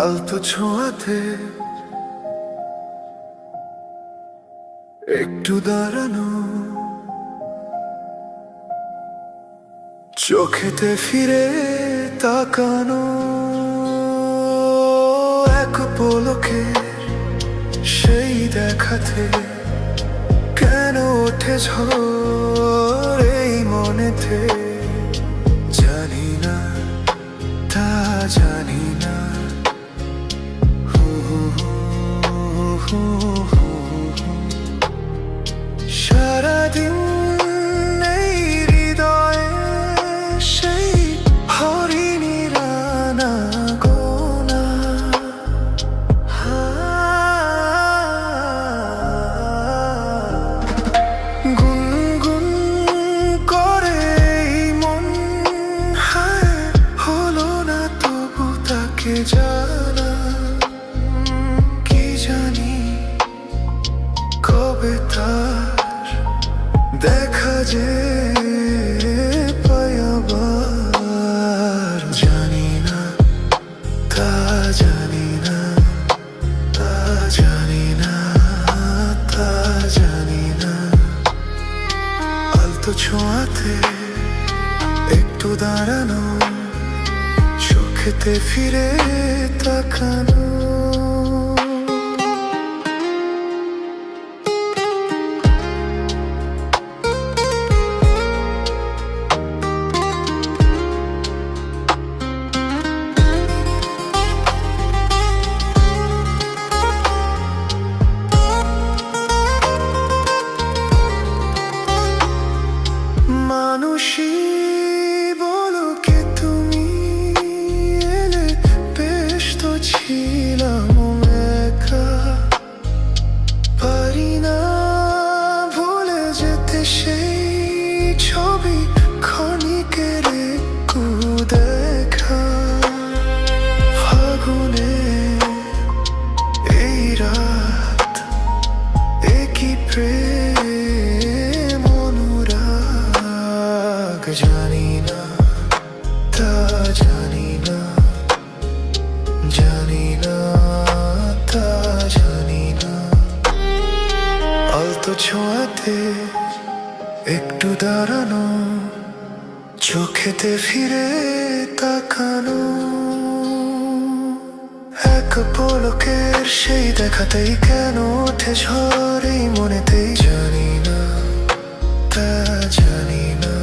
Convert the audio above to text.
আলতো ছোঁয়াতে একটু দাঁড়ানো, চোখেতে ফিরে তাকানো, এক পলকে সেই দেখাতে কেন ওঠে ঝড় এই মনেতে। জানি না, তা জানি না। সারাদিন এই হৃদয়ে সেই হরিণীর আনাগোনা। গুনগুন করে এই মন, হায় হলো না তবু তাকে জানা। কি জানি কবে তার দেখা যে পাই আবার। জানি না, তা জানি না, তা জানি না, তা জানি না। আলতো ছোঁয়াতে একটু দাঁড়ানো, চোখেতে ফিরে তাকানো। মানুষই বলো কে তুমি, এলে বেশ তো ছিলাম একা। পারি না ভুলে যেতে সেই ছবি ক্ষণিকের একটু দেখা। ফাগুনে এই রাত, একই প্রেম অনুরাগ। জানি না, তা জানি না, জানি না, তা জানি না। আলতো ছোঁয়াতে একটু দাঁড়ানো, চোখেতে ফিরে তাকানো, এক পলকের সেই দেখাতেই কেন ওঠে ঝড় এই মনেতেই। জানি না, তা জানি না।